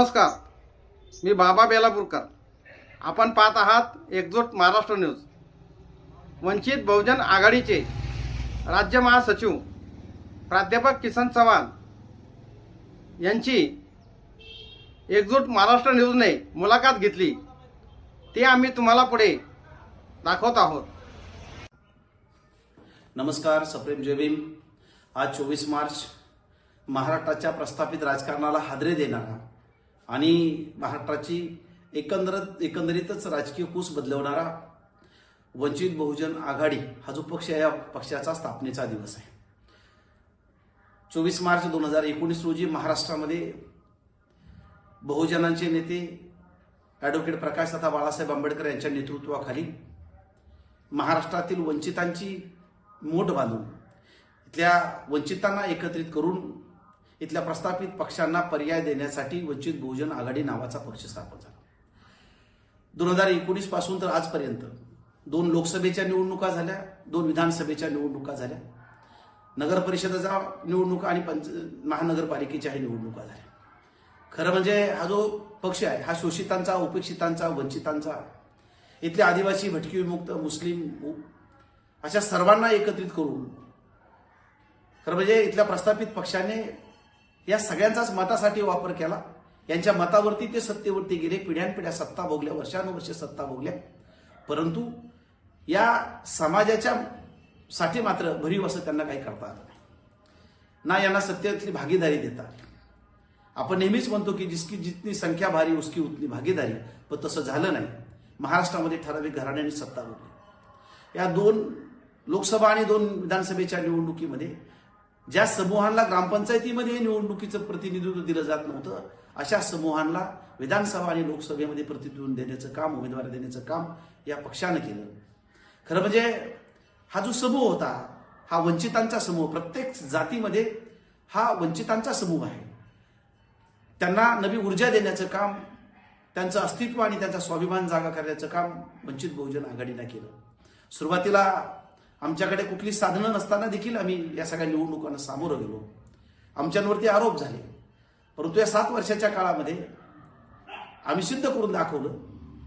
नमस्कार, मी बाबा बेलापूरकर. आपण पाहत आहात एकजूट महाराष्ट्र न्यूज. वंचित बहुजन आघाडीचे राज्य महासचिव प्राध्यापक किसन चव्हाण यांची एकजूट महाराष्ट्र न्यूजने मुलाखत घेतली. ते आम्ही तुम्हाला पुढे दाखवत आहोत. नमस्कार, सप्रेम जय भीम. आज 24 मार्च महाराष्ट्राच्या प्रस्थापित राजकारणाला हादरे देणारा आणि महाराष्ट्राची एकंदरीतच राजकीय कूस बदलवणारा वंचित बहुजन आघाडी हा जो पक्ष आहे, या पक्षाचा स्थापनेचा दिवस आहे. 24 मार्च 2019 रोजी महाराष्ट्रामध्ये बहुजनांचे नेते ॲडव्होकेट प्रकाश तथा बाळासाहेब आंबेडकर यांच्या नेतृत्वाखाली महाराष्ट्रातील वंचितांची मोठ बांधून इथल्या वंचितांना एकत्रित करून इथल्या प्रस्थापित पक्षांना पर्याय देण्यासाठी वंचित बहुजन आघाडी नावाचा पक्ष स्थापन झाला. 2019 पासून तर आजपर्यंत 2 लोकसभेच्या निवडणुका झाल्या, 2 विधानसभेच्या निवडणुका झाल्या, नगर परिषदेच्या निवडणुका आणि महानगरपालिकेच्याही निवडणुका झाल्या. खरं म्हणजे हा जो पक्ष आहे हा शोषितांचा, उपेक्षितांचा, वंचितांचा, इथले आदिवासी, भटकी विमुक्त, मुस्लिम अशा सर्वांना एकत्रित करून खरं म्हणजे इथल्या प्रस्थापित पक्षाने या सगळ्यांचाच मतासाठी वापर केला. यांच्या मतावरती ते सत्तेवरती गेले, पिढ्यानपिढ्या सत्ता भोगल्या, वर्षानुवर्षे सत्ता भोगल्या. परंतु या समाजाच्या साठी मात्र भरीव असं त्यांना काही करता आलं नाही ना. यांना सत्तेतली भागीदारी देता आली. आपण नेहमीच म्हणतो की जिसकी जितनी संख्या भारी उसकी उतनी भागीदारी, पण तसं झालं नाही. महाराष्ट्रामध्ये ठराविक घराण्यांनी सत्ता भोगली. या 2 लोकसभा आणि 2 विधानसभेच्या निवडणुकीमध्ये ज्या समूहांना ग्रामपंचायतीमध्ये निवडणुकीचं प्रतिनिधित्व दिलं जात नव्हतं, अशा समूहांना विधानसभा आणि लोकसभेमध्ये प्रतिनिधित्व देण्याचं काम, उमेदवारी देण्याचं काम या पक्षानं केलं. खरं म्हणजे हा जो समूह होता हा वंचितांचा समूह, प्रत्येक जातीमध्ये हा वंचितांचा समूह आहे. त्यांना नवी ऊर्जा देण्याचं काम, त्यांचं अस्तित्व आणि त्यांचा स्वाभिमान जागा करण्याचं काम वंचित बहुजन आघाडीनं केलं. सुरुवातीला आमच्याकडे कुठली साधनं नसताना देखील आम्ही या सगळ्या निवडणुकांना सामोरं गेलो. आमच्यांवरती आरोप झाले, परंतु या 7 वर्षाच्या काळामध्ये आम्ही सिद्ध करून दाखवलं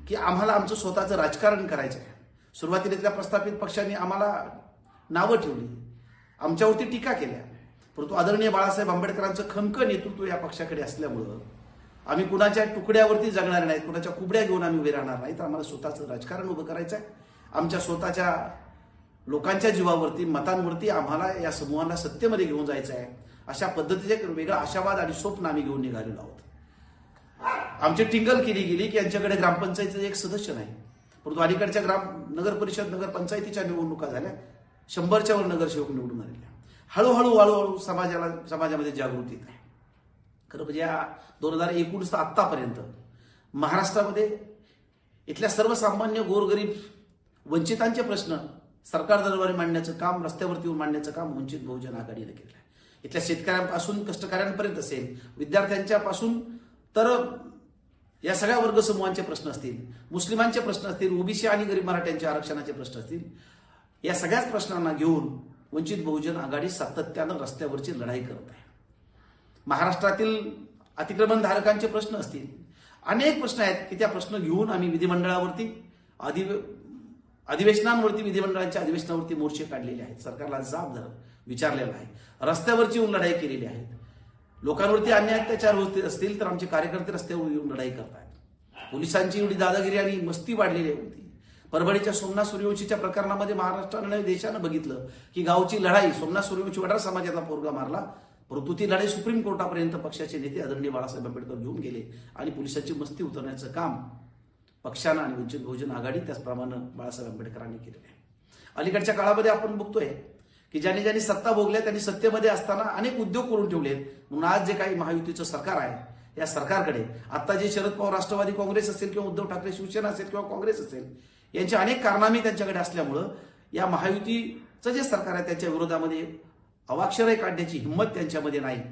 की आम्हाला आमचं स्वतःचं राजकारण करायचं आहे. सुरुवातीला प्रस्थापित पक्षांनी आम्हाला नावं ठेवली, आमच्यावरती टीका केल्या, परंतु आदरणीय बाळासाहेब आंबेडकरांचं खमकं नेतृत्व या पक्षाकडे असल्यामुळं आम्ही कुणाच्या तुकड्यावरती जगणार नाहीत, कुणाच्या कुबड्या घेऊन आम्ही उभे राहणार नाही. तर आम्हाला स्वतःचं राजकारण उभं करायचं आहे. आमच्या स्वतःच्या लोकांच्या जीवावरती, मतांवरती आम्हाला या समूहांना सत्तेमध्ये घेऊन जायचं आहे. अशा पद्धतीचे वेगळा आशावाद आणि स्वप्न आम्ही घेऊन निघालेलो आहोत. आमची टिंगल केली गेली की यांच्याकडे ग्रामपंचायतीचं एक सदस्य नाही, परंतु अलीकडच्या नगर परिषद, नगर पंचायतीच्या निवडणुका झाल्या, 100च्या वर नगरसेवक निवडून आलेल्या. हळूहळू समाजामध्ये जागृती आहे. खरं म्हणजे या 2019 आत्तापर्यंत महाराष्ट्रामध्ये इथल्या सर्वसामान्य गोरगरीब वंचितांचे प्रश्न सरकार दरबारी मांडण्याचं काम, रस्त्यावरती येऊन मांडण्याचं काम वंचित बहुजन आघाडीने केलं आहे. इथल्या शेतकऱ्यांपासून कष्टकऱ्यांपर्यंत असेल, विद्यार्थ्यांच्यापासून तर या सगळ्या वर्ग समूहांचे प्रश्न असतील, मुस्लिमांचे प्रश्न असतील, ओबीसी आणि गरीब मराठ्यांच्या आरक्षणाचे प्रश्न असतील, या सगळ्याच प्रश्नांना घेऊन वंचित बहुजन आघाडी सातत्यानं रस्त्यावरची लढाई करत आहे. महाराष्ट्रातील अतिक्रमणधारकांचे प्रश्न असतील, अनेक प्रश्न आहेत की त्या प्रश्न घेऊन आम्ही विधिमंडळावरती, अधिवेशनांवरती, विधिमंडळांच्या अधिवेशनावरती मोर्चे काढलेले आहेत. सरकारला जाब विचारलेला आहे. रस्त्यावरची येऊन लढाई केलेली आहे. लोकांवरती अन्याय अत्याचार होत असतील तर आमचे कार्यकर्ते रस्त्यावर येऊन लढाई करतात. पोलिसांची एवढी दादागिरी आणि मस्ती वाढलेली होती. परभणीच्या सोमनाथ सूर्यवंशीच्या प्रकरणामध्ये महाराष्ट्रानं, देशानं बघितलं की गावची लढाई, सोमनाथ सूर्यवंशी वडार समाजाचा पोरगा मारला, परंतु ती लढाई सुप्रीम कोर्टापर्यंत पक्षाचे नेते आदरणीय बाळासाहेब आंबेडकर घेऊन गेले आणि पोलिसांची मस्ती उतरण्याचं काम पक्षानं आणि वंचित बहुजन आघाडी त्याचप्रमाणे बाळासाहेब आंबेडकरांनी केलेलं आहे. अलीकडच्या काळामध्ये आपण बघतोय की ज्यांनी सत्ता भोगल्या त्यांनी सत्तेमध्ये असताना अनेक उद्योग करून ठेवलेत. म्हणून आज जे काही महायुतीचं सरकार आहे, या सरकारकडे आता जे शरद पवार राष्ट्रवादी काँग्रेस असेल किंवा उद्धव ठाकरे शिवसेना असेल किंवा काँग्रेस असेल, यांचे अनेक कारनामे त्यांच्याकडे असल्यामुळं या महायुतीचं जे सरकार आहे त्याच्या विरोधामध्ये अवाक्षरही काढण्याची हिंमत त्यांच्यामध्ये नाही.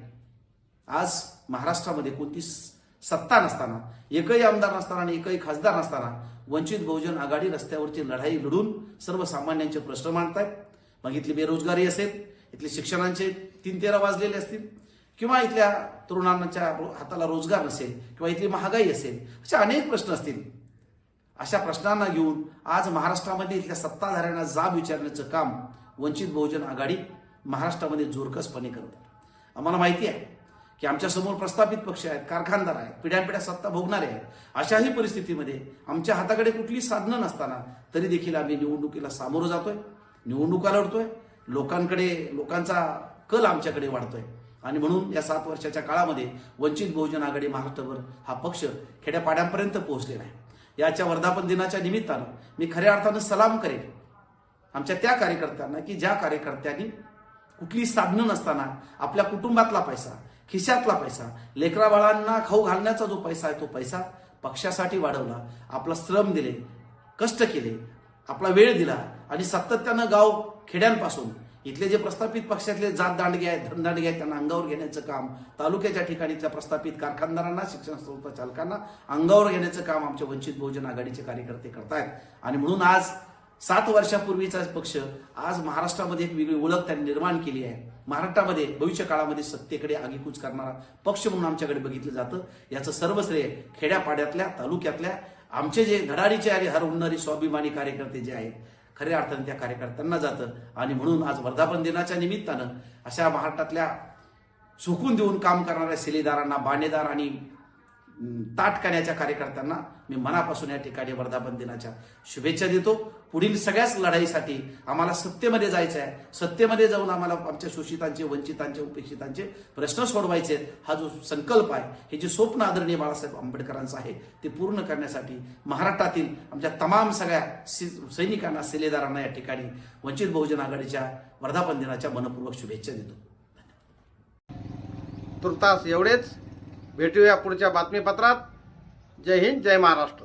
आज महाराष्ट्रामध्ये कोणती सत्ता नसताना, एकही आमदार नसताना आणि एकही खासदार नसताना वंचित बहुजन आघाडी रस्त्यावरची लढाई लढून सर्वसामान्यांचे प्रश्न मांडतायत. मग इथली बेरोजगारी असेल, इथले शिक्षणांचे 3-13 वाजलेले असतील, किंवा इथल्या तरुणांच्या हाताला रोजगार नसेल किंवा इथली महागाई असेल, असे अनेक प्रश्न असतील. अशा प्रश्नांना घेऊन आज महाराष्ट्रामध्ये इथल्या सत्ताधाऱ्यांना जाब विचारण्याचं काम वंचित बहुजन आघाडी महाराष्ट्रामध्ये जोरकसपणे करतात. आम्हाला माहिती आहे की आमच्यासमोर प्रस्थापित पक्ष आहेत, कारखानदार आहेत, पिढ्यानपिढ्या सत्ता भोगणारे आहेत. अशाही परिस्थितीमध्ये आमच्या हाताकडे कुठली साधनं नसताना तरी देखील आम्ही निवडणुकीला सामोरं जातोय, निवडणुका लढतोय, लोकांचा कल आमच्याकडे वाढतोय. आणि म्हणून या 7 वर्षाच्या काळामध्ये वंचित बहुजन आघाडी महाराष्ट्रभर हा पक्ष खेड्यापाड्यांपर्यंत पोहोचलेला आहे. याच्या वर्धापन दिनाच्या निमित्तानं मी खऱ्या अर्थानं सलाम करेन आमच्या त्या कार्यकर्त्यांना की ज्या कार्यकर्त्यांनी कुठली साधनं नसताना आपल्या कुटुंबातला पैसा, खिशातला पैसा, लेकरा बाळांना खाऊ घालण्याचा जो पैसा आहे तो पैसा पक्षासाठी वाढवला, आपला श्रम दिले, कष्ट केले, आपला वेळ दिला आणि सातत्यानं गाव खेड्यांपासून इथले जे प्रस्थापित पक्षातले जात दांडगे आहेत, धनदांडगे आहेत, त्यांना अंगावर घेण्याचं काम, तालुक्याच्या ठिकाणी त्या प्रस्थापित कारखानदारांना, शिक्षण संस्था चालकांना अंगावर घेण्याचं काम आमच्या वंचित बहुजन आघाडीचे कार्यकर्ते करतायत. आणि म्हणून आज 7 वर्षापूर्वीचा पक्ष आज महाराष्ट्रामध्ये एक वेगळी ओळख त्यांनी निर्माण केली आहे. महाराष्ट्रामध्ये भविष्य काळामध्ये सत्तेकडे आगीकूच करणारा पक्ष म्हणून आमच्याकडे बघितलं जातं. याचं सर्व श्रेय खेड्यापाड्यातल्या, तालुक्यातल्या आमचे जे धडाडीचे आणि हरहुन्नरी स्वाभिमानी कार्यकर्ते जे आहेत, खऱ्या अर्थाने त्या कार्यकर्त्यांना जातं. आणि म्हणून आज वर्धापन दिनाच्या निमित्तानं अशा महाराष्ट्रातल्या झोकून देऊन काम करणाऱ्या शिलेदारांना, बाणेदार आणि ताटकाण्याच्या कार्यकर्त्यांना मी मनापासून या ठिकाणी वर्धापन दिनाच्या शुभेच्छा देतो. पुढील सगळ्याच लढाईसाठी आम्हाला सत्तेमध्ये जायचं आहे. सत्तेमध्ये जाऊन आम्हाला आमच्या शोषितांचे, वंचितांचे, उपेक्षितांचे प्रश्न सोडवायचे. हा जो संकल्प आहे, हे जे स्वप्न आदरणीय बाळासाहेब आंबेडकरांचं आहे, ते पूर्ण करण्यासाठी महाराष्ट्रातील आमच्या तमाम सगळ्या सैनिकांना, शिलेदारांना या ठिकाणी वंचित बहुजन आघाडीच्या वर्धापन दिनाच्या मनपूर्वक शुभेच्छा देतो. तुर्तास एवढेच. भेटूया पुढच्या बातमीपत्रात. जय हिंद, जय महाराष्ट्र.